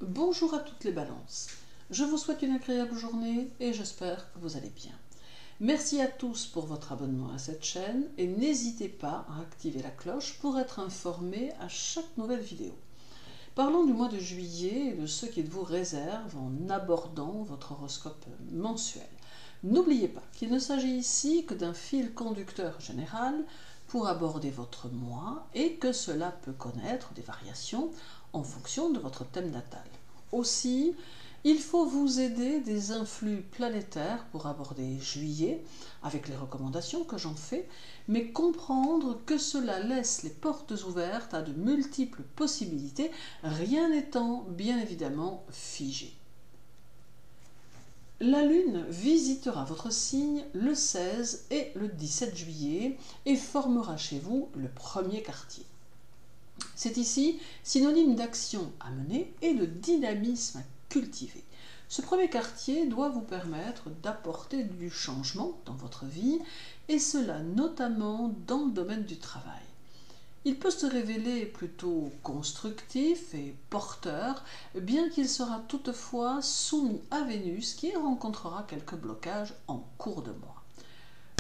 Bonjour à toutes les balances. Je vous souhaite une agréable journée et j'espère que vous allez bien. Merci à tous pour votre abonnement à cette chaîne et n'hésitez pas à activer la cloche pour être informé à chaque nouvelle vidéo. Parlons du mois de juillet et de ce qu'il vous réserve en abordant votre horoscope mensuel. N'oubliez pas qu'il ne s'agit ici que d'un fil conducteur général pour aborder votre mois et que cela peut connaître des variations en fonction de votre thème natal. Aussi, il faut vous aider des influx planétaires pour aborder juillet avec les recommandations que j'en fais, mais comprendre que cela laisse les portes ouvertes à de multiples possibilités, rien n'étant bien évidemment figé. La Lune visitera votre signe le 16 et le 17 juillet et formera chez vous le premier quartier. C'est ici synonyme d'action à mener et de dynamisme à cultiver. Ce premier quartier doit vous permettre d'apporter du changement dans votre vie, et cela notamment dans le domaine du travail. Il peut se révéler plutôt constructif et porteur, bien qu'il sera toutefois soumis à Vénus qui rencontrera quelques blocages en cours de mois.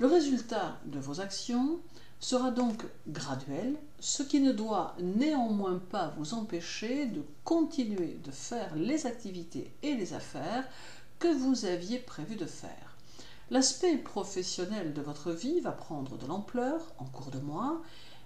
Le résultat de vos actions sera donc graduel, ce qui ne doit néanmoins pas vous empêcher de continuer de faire les activités et les affaires que vous aviez prévu de faire. L'aspect professionnel de votre vie va prendre de l'ampleur en cours de mois,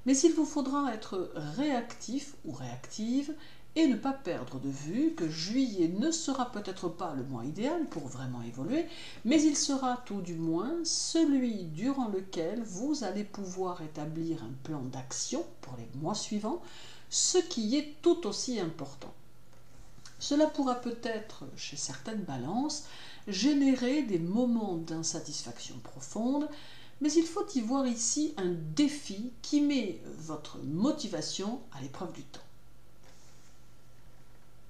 mais il vous faudra être réactif ou réactive et ne pas perdre de vue que juillet ne sera peut-être pas le mois idéal pour vraiment évoluer, mais il sera tout du moins celui durant lequel vous allez pouvoir établir un plan d'action pour les mois suivants, ce qui est tout aussi important. Cela pourra peut-être, chez certaines balances, générer des moments d'insatisfaction profonde, mais il faut y voir ici un défi qui met votre motivation à l'épreuve du temps.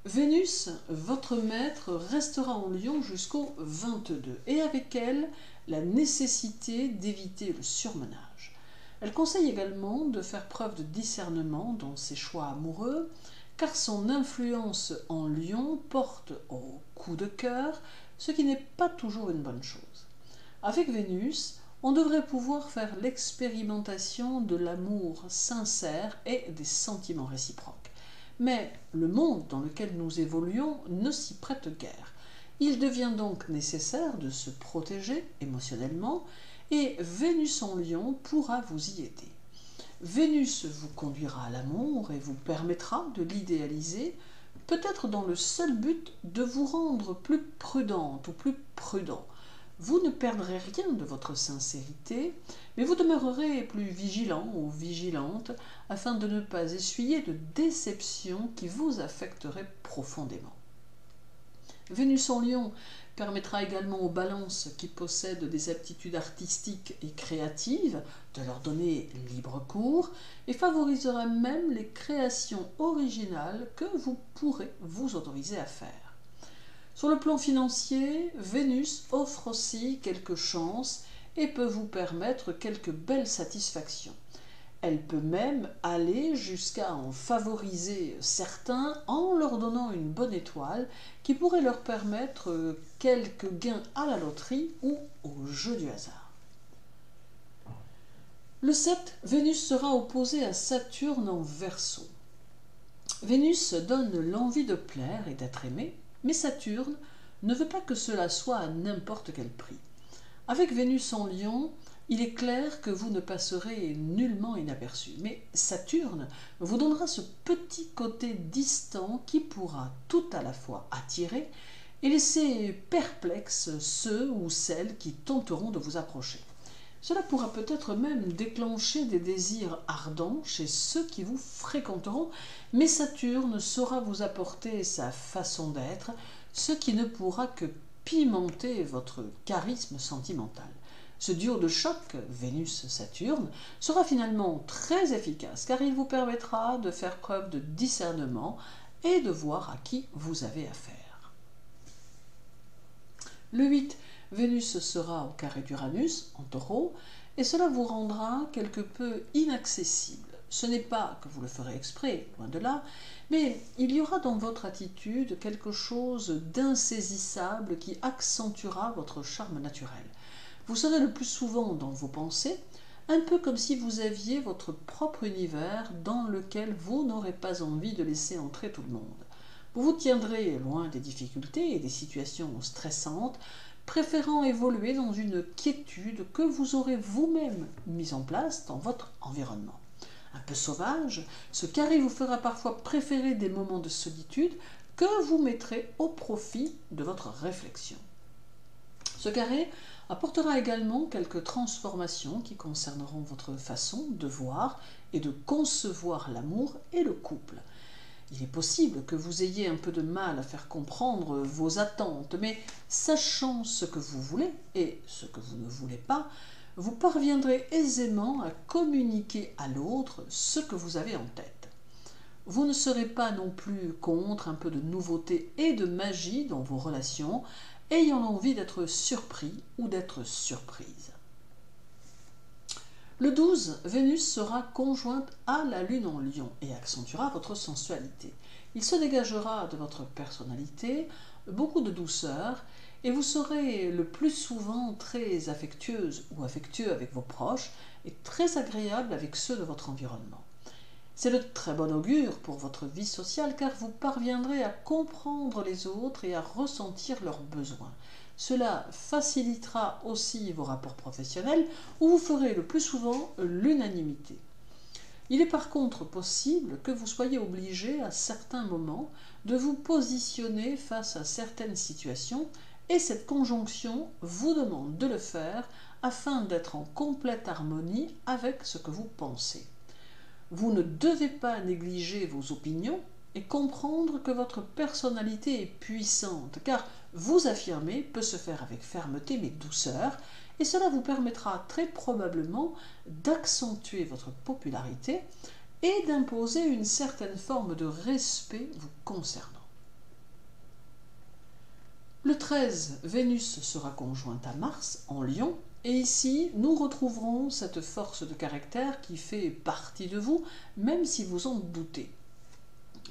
Vénus, votre maître, restera en Lion jusqu'au 22 et avec elle, la nécessité d'éviter le surmenage. Elle conseille également de faire preuve de discernement dans ses choix amoureux, car son influence en Lion porte au coup de cœur, ce qui n'est pas toujours une bonne chose. Avec Vénus, on devrait pouvoir faire l'expérimentation de l'amour sincère et des sentiments réciproques. Mais le monde dans lequel nous évoluons ne s'y prête guère. Il devient donc nécessaire de se protéger émotionnellement et Vénus en Lion pourra vous y aider. Vénus vous conduira à l'amour et vous permettra de l'idéaliser, peut-être dans le seul but de vous rendre plus prudente ou plus prudent. Vous ne perdrez rien de votre sincérité, mais vous demeurerez plus vigilant ou vigilante afin de ne pas essuyer de déceptions qui vous affecteraient profondément. Vénus en Lion permettra également aux balances qui possèdent des aptitudes artistiques et créatives de leur donner libre cours et favorisera même les créations originales que vous pourrez vous autoriser à faire. Sur le plan financier, Vénus offre aussi quelques chances et peut vous permettre quelques belles satisfactions. Elle peut même aller jusqu'à en favoriser certains en leur donnant une bonne étoile qui pourrait leur permettre quelques gains à la loterie ou au jeu du hasard. Le 7, Vénus sera opposée à Saturne en Verseau. Vénus donne l'envie de plaire et d'être aimé, mais Saturne ne veut pas que cela soit à n'importe quel prix. Avec Vénus en Lion, il est clair que vous ne passerez nullement inaperçu. Mais Saturne vous donnera ce petit côté distant qui pourra tout à la fois attirer et laisser perplexes ceux ou celles qui tenteront de vous approcher. Cela pourra peut-être même déclencher des désirs ardents chez ceux qui vous fréquenteront, mais Saturne saura vous apporter sa façon d'être, ce qui ne pourra que pimenter votre charisme sentimental. Ce duo de choc, Vénus-Saturne, sera finalement très efficace car il vous permettra de faire preuve de discernement et de voir à qui vous avez affaire. Le 8, Vénus sera au carré d'Uranus, en Taureau, et cela vous rendra quelque peu inaccessible. Ce n'est pas que vous le ferez exprès, loin de là, mais il y aura dans votre attitude quelque chose d'insaisissable qui accentuera votre charme naturel. Vous serez le plus souvent dans vos pensées, un peu comme si vous aviez votre propre univers dans lequel vous n'aurez pas envie de laisser entrer tout le monde. Vous vous tiendrez loin des difficultés et des situations stressantes, préférant évoluer dans une quiétude que vous aurez vous-même mise en place dans votre environnement. Un peu sauvage, ce carré vous fera parfois préférer des moments de solitude que vous mettrez au profit de votre réflexion. Ce carré apportera également quelques transformations qui concerneront votre façon de voir et de concevoir l'amour et le couple. Il est possible que vous ayez un peu de mal à faire comprendre vos attentes, mais sachant ce que vous voulez et ce que vous ne voulez pas, vous parviendrez aisément à communiquer à l'autre ce que vous avez en tête. Vous ne serez pas non plus contre un peu de nouveauté et de magie dans vos relations, ayant envie d'être surpris ou d'être surprise. Le 12, Vénus sera conjointe à la Lune en Lion et accentuera votre sensualité. Il se dégagera de votre personnalité beaucoup de douceur et vous serez le plus souvent très affectueuse ou affectueux avec vos proches et très agréable avec ceux de votre environnement. C'est de très bon augure pour votre vie sociale car vous parviendrez à comprendre les autres et à ressentir leurs besoins. Cela facilitera aussi vos rapports professionnels où vous ferez le plus souvent l'unanimité. Il est par contre possible que vous soyez obligé à certains moments de vous positionner face à certaines situations et cette conjonction vous demande de le faire afin d'être en complète harmonie avec ce que vous pensez. Vous ne devez pas négliger vos opinions et comprendre que votre personnalité est puissante, car vous affirmer peut se faire avec fermeté mais douceur, et cela vous permettra très probablement d'accentuer votre popularité et d'imposer une certaine forme de respect vous concernant. Le 13, Vénus sera conjointe à Mars en Lion, et ici nous retrouverons cette force de caractère qui fait partie de vous, même si vous en doutez.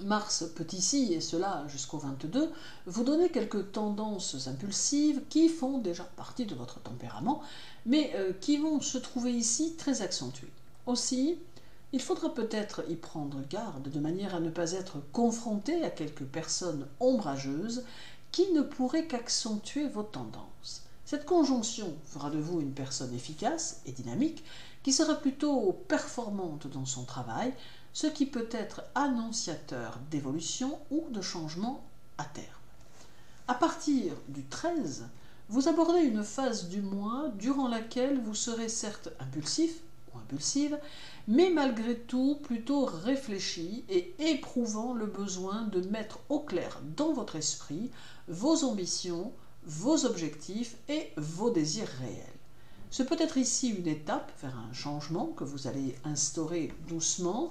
Mars peut ici, et cela jusqu'au 22, vous donner quelques tendances impulsives qui font déjà partie de votre tempérament, mais qui vont se trouver ici très accentuées. Aussi, il faudra peut-être y prendre garde de manière à ne pas être confronté à quelques personnes ombrageuses qui ne pourraient qu'accentuer vos tendances. Cette conjonction fera de vous une personne efficace et dynamique qui sera plutôt performante dans son travail, ce qui peut être annonciateur d'évolution ou de changement à terme. À partir du 13, vous abordez une phase du mois durant laquelle vous serez certes impulsif ou impulsive, mais malgré tout plutôt réfléchi et éprouvant le besoin de mettre au clair dans votre esprit vos ambitions, vos objectifs et vos désirs réels. Ce peut être ici une étape vers un changement que vous allez instaurer doucement,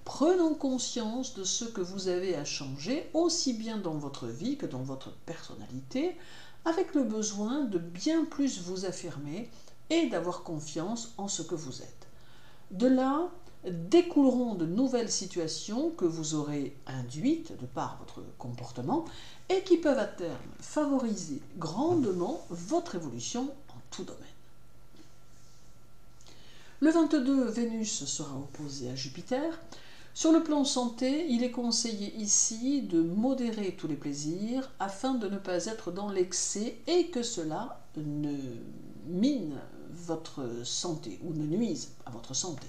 prenant conscience de ce que vous avez à changer, aussi bien dans votre vie que dans votre personnalité, avec le besoin de bien plus vous affirmer et d'avoir confiance en ce que vous êtes. De là, découleront de nouvelles situations que vous aurez induites de par votre comportement et qui peuvent à terme favoriser grandement votre évolution en tout domaine. Le 22, Vénus sera opposée à Jupiter. Sur le plan santé, il est conseillé ici de modérer tous les plaisirs afin de ne pas être dans l'excès et que cela ne mine votre santé ou ne nuise à votre santé.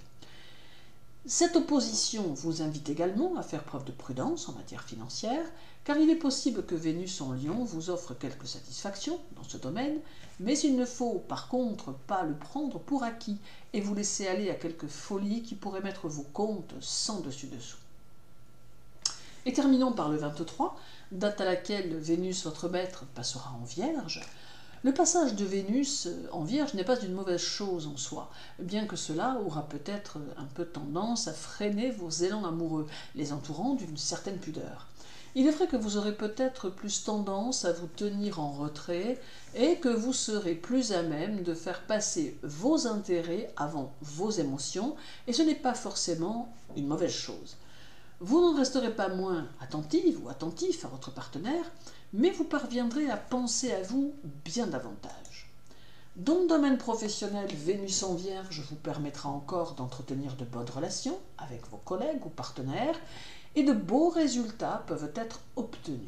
Cette opposition vous invite également à faire preuve de prudence en matière financière, car il est possible que Vénus en Lion vous offre quelques satisfactions dans ce domaine, mais il ne faut par contre pas le prendre pour acquis et vous laisser aller à quelques folies qui pourraient mettre vos comptes sans dessus-dessous. Et terminons par le 23, date à laquelle Vénus, votre maître, passera en Vierge. Le passage de Vénus en Vierge n'est pas une mauvaise chose en soi, bien que cela aura peut-être un peu tendance à freiner vos élans amoureux, les entourant d'une certaine pudeur. Il est vrai que vous aurez peut-être plus tendance à vous tenir en retrait et que vous serez plus à même de faire passer vos intérêts avant vos émotions, et ce n'est pas forcément une mauvaise chose. Vous n'en resterez pas moins attentive ou attentif à votre partenaire, mais vous parviendrez à penser à vous bien davantage. Dans le domaine professionnel, Vénus en Vierge vous permettra encore d'entretenir de bonnes relations avec vos collègues ou partenaires, et de beaux résultats peuvent être obtenus.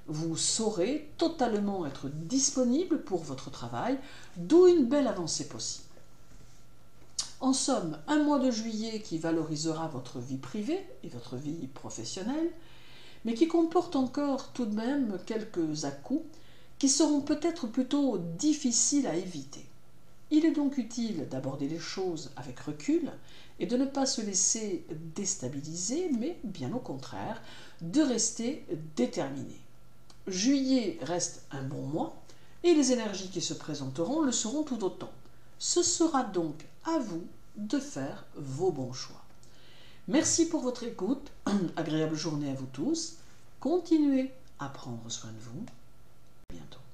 Vous saurez totalement être disponible pour votre travail, d'où une belle avancée possible. En somme, un mois de juillet qui valorisera votre vie privée et votre vie professionnelle, mais qui comporte encore tout de même quelques à-coups qui seront peut-être plutôt difficiles à éviter. Il est donc utile d'aborder les choses avec recul et de ne pas se laisser déstabiliser, mais bien au contraire, de rester déterminé. Juillet reste un bon mois et les énergies qui se présenteront le seront tout autant. Ce sera donc à vous de faire vos bons choix. Merci pour votre écoute, agréable journée à vous tous, continuez à prendre soin de vous, à bientôt.